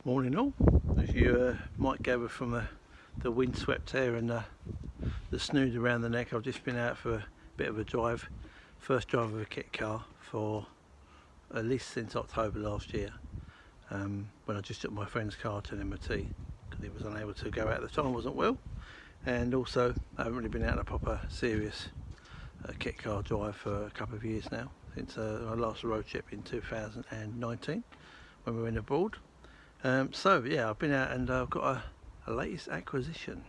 Morning all. As you might gather from the windswept air and the snood around the neck, I've just been out for a bit of a drive. First drive of a kit car for at least since October last year, when I just took my friend's car to an MOT because he was unable to go out at the time, wasn't well, and also I haven't really been out on a proper serious kit car drive for a couple of years now, since our last road trip in 2019 when we went abroad. So yeah, I've been out and I've got a latest acquisition.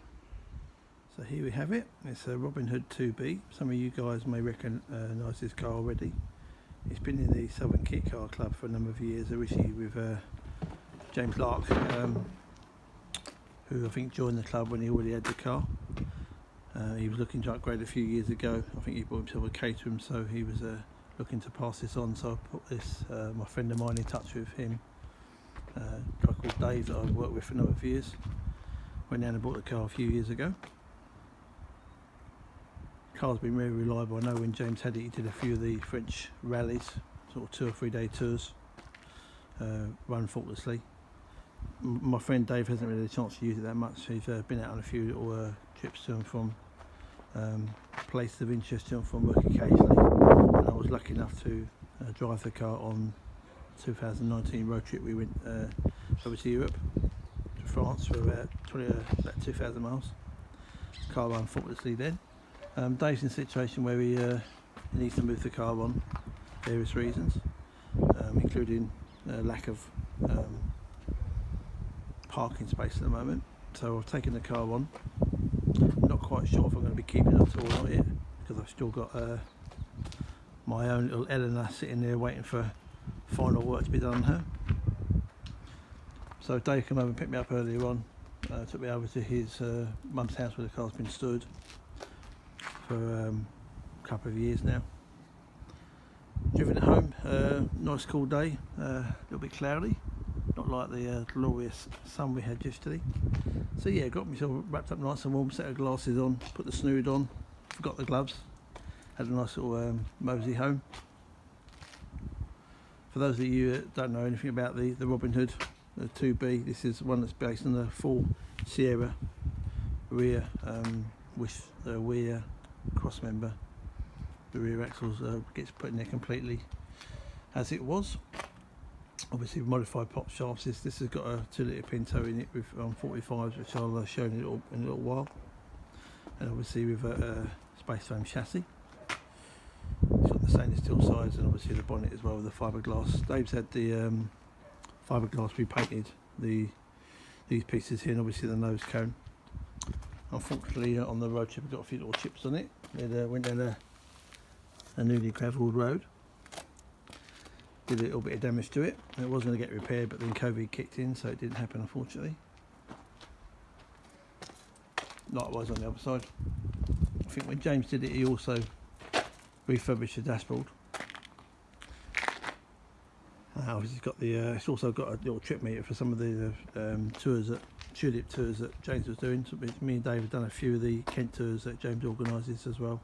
So here we have it. It's a Robin Hood 2B. Some of you guys may recognise this car already. It's been in the Southern Kit Car Club for a number of years, originally with James Lark, who I think joined the club when he already had the car. He was looking to upgrade a few years ago. I think he bought himself a Caterham, so he was looking to pass this on. So I put this, my friend of mine, in touch with him. A guy called Dave that I've worked with for a number of years. Went down and bought the car a few years ago. Car's been very reliable. I know when James had it, he did a few of the French rallies, sort of 2 or 3 day tours, run faultlessly. My friend Dave hasn't really had a chance to use it that much. He's been out on a few little trips to and from places of interest to and from work occasionally, and I was lucky enough to drive the car on 2019 road trip. We went over to Europe, to France, for about 2,000 miles. Car ran faultlessly then. Dave's in a situation where he needs to move the car on various reasons, including lack of parking space at the moment. So I've taken the car on. Not quite sure if I'm going to be keeping it at all or not yet, because I've still got my own little Eleanor sitting there waiting for final work to be done on her. So Dave came over and picked me up earlier on, took me over to his mum's house where the car's been stood for a couple of years now. Driven it home, nice cool day, a little bit cloudy, not like the glorious sun we had yesterday. So yeah, got myself wrapped up nice and warm, set of glasses on, put the snood on, forgot the gloves, had a nice little mosey home. For those of you that don't know anything about the Robin Hood 2B, this is one that's based on the full Sierra rear with the rear cross member. The rear axles gets put in there completely as it was. Obviously modified pop shafts. This has got a 2-litre Pinto in it with 45s, which I'll show in a little while, and obviously with a space frame chassis. It's got the stainless steel sides and obviously the bonnet as well with the fiberglass. Dave's had the fiberglass repainted, these pieces here, and obviously the nose cone. Unfortunately, on the road trip, I got a few little chips on it. It went down a newly gravelled road. Did a little bit of damage to it. It was going to get repaired, but then COVID kicked in, so it didn't happen, unfortunately. Likewise on the other side. I think when James did it, he also refurbished the dashboard. Obviously, it's also got a little trip meter for some of the tulip tours that James was doing. So me and Dave have done a few of the Kent tours that James organises as well.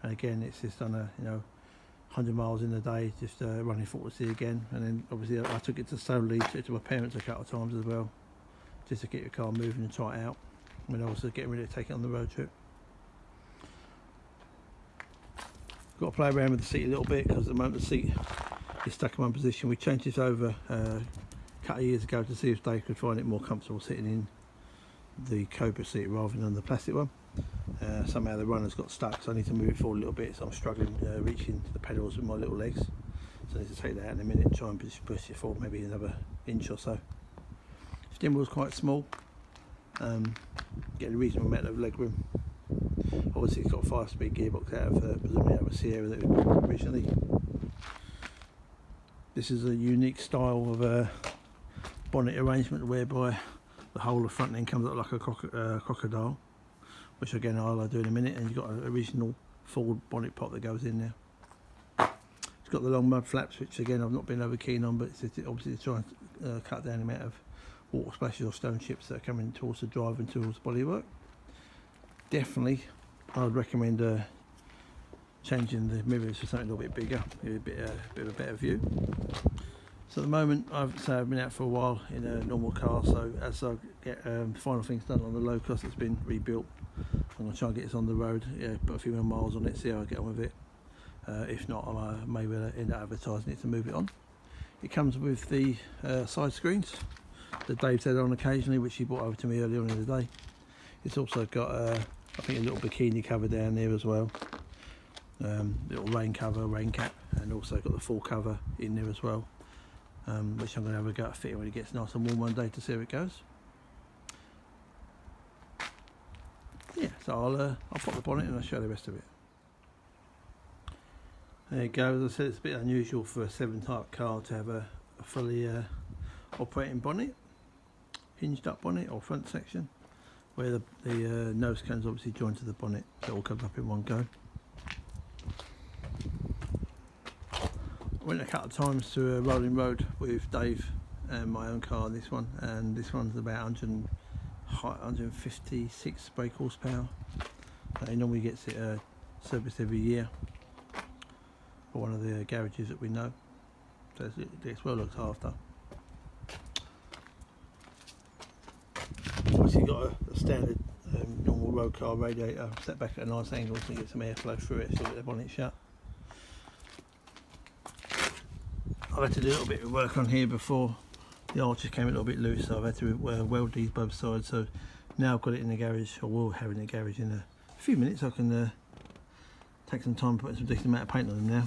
And again, it's just done 100 miles in a day, just running faultlessly again. And then obviously I took it to Solely, took it to my parents a couple of times as well, just to get the car moving and try it out. And I was getting ready to take it on the road trip. Got to play around with the seat a little bit, because at the moment the seat is stuck in one position. We changed this over a couple of years ago to see if Dave could find it more comfortable sitting in the Cobra seat rather than the plastic one. Somehow the runner's got stuck, so I need to move it forward a little bit, so I'm struggling reaching the pedals with my little legs. So I need to take that out in a minute and try and push it forward maybe another inch or so. Steering wheel's quite small, getting a reasonable amount of leg room. Obviously it's got a 5-speed gearbox out of presumably out of a Sierra that we bought originally. This is a unique style of bonnet arrangement whereby the whole of the front end comes up like a crocodile, which again I'll do in a minute, and you've got an original Ford bonnet pop that goes in there. It's got the long mud flaps, which again I've not been over keen on, but it's obviously to try and cut down the amount of water splashes or stone chips that are coming towards the drive and towards the bodywork. Definitely I would recommend changing the mirrors for something a little bit bigger, give a bit of a better view. So at the moment I've been out for a while in a normal car, so as I get final things done on the low cost that's been rebuilt, I'm going to try and get this on the road, put a few more miles on it, see how I get on with it. If not, I may end up advertising it to move it on. It comes with the side screens that Dave's had on occasionally, which he brought over to me earlier on in the day. It's also got I think a little bikini cover down there as well, little rain cover, rain cap, and also got the full cover in there as well, which I'm going to have a go at fitting when it gets nice and warm one day to see how it goes. Yeah, so I'll pop the bonnet and I'll show the rest of it. There you go. As I said, it's a bit unusual for a 7 Type car to have a fully operating bonnet, hinged up bonnet or front section, where the nose cone's obviously joined to the bonnet, so it all comes up in one go. I went a couple of times to a rolling road with Dave and my own car, this one, and this one's about 156 brake horsepower. He normally gets it serviced every year for one of the garages that we know, so it's well looked after. Obviously got a standard normal road car radiator set back at a nice angle so you get some airflow through it, so you get the bonnet shut. I've had to do a little bit of work on here before. The arches came a little bit loose, so I've had to weld these both sides. So now I've got it in the garage, or will have it in the garage in a few minutes. I can take some time putting some decent amount of paint on them now.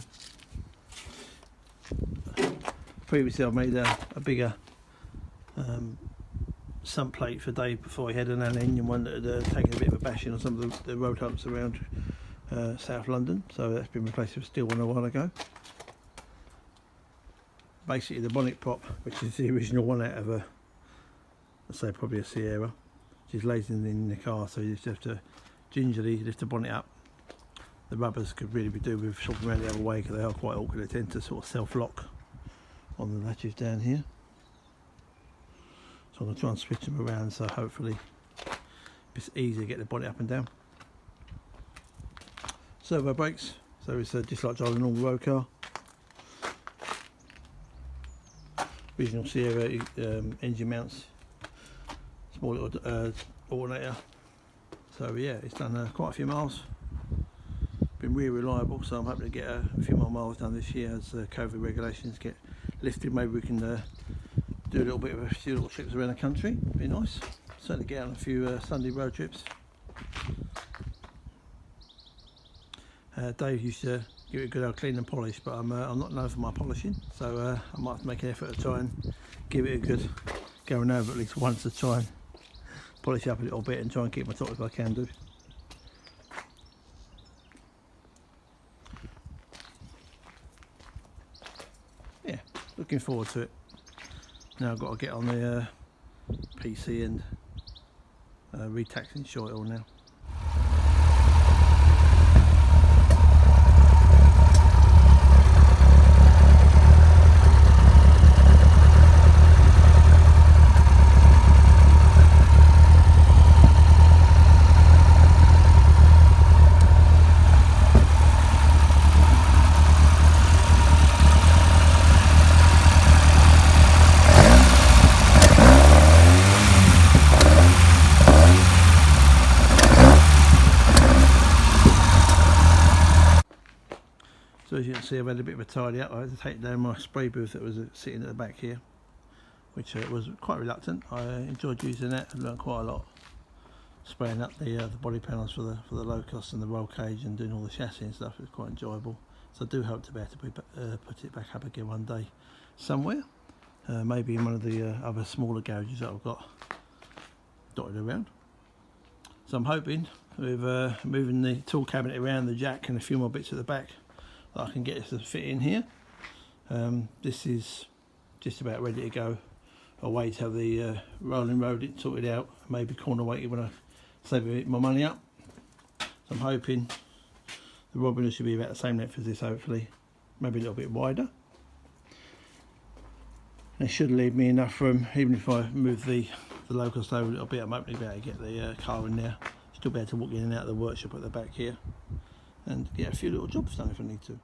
Previously I've made a bigger sump plate for Dave before he had an aluminium one that had taken a bit of a bashing on some of the road humps around South London, so that's been replaced with a steel one a while ago. Basically the bonnet prop, which is the original one out of let's say probably a Sierra, which is laid in the car, so you just have to gingerly lift the bonnet up. The rubbers could really be do with swapping around the other way because they are quite awkward. They tend to sort of self-lock on the latches down here. So I'm going to try and switch them around so hopefully it's easy to get the bonnet up and down. Servo brakes, so it's just like driving a normal road car. Original Sierra engine mounts, small little alternator. So yeah, it's done quite a few miles. Been really reliable, so I'm hoping to get a few more miles done this year as COVID regulations get lifted. Maybe we can do a few little trips around the country. It'd be nice. Certainly get on a few Sunday road trips. Dave used to give it a good old clean and polish, but I'm not known for my polishing, so I might have to make an effort to try and give it a good going over at least once to try and polish it up a little bit and try and keep my top if I can do. Yeah, looking forward to it. Now I've got to get on the PC and retax and short it all now. So as you can see, I've had a bit of a tidy up. I had to take down my spray booth that was sitting at the back here, which was quite reluctant. I enjoyed using that and learned quite a lot, spraying up the body panels for the low cost and the roll cage and doing all the chassis and stuff. It was quite enjoyable. So I do hope to be able to put it back up again one day somewhere, maybe in one of the other smaller garages that I've got dotted around. So I'm hoping with moving the tool cabinet around, the jack and a few more bits at the back, I can get this to fit in here. This is just about ready to go. I'll wait to have the rolling road sorted out, maybe corner weighted when I save a bit more money up. So I'm hoping the Robin Hood should be about the same length as this, hopefully, maybe a little bit wider. It should leave me enough room, even if I move the low cost over a little bit. I'm hoping to be able to get the car in there, still be able to walk in and out of the workshop at the back here and get a few little jobs done if I need to.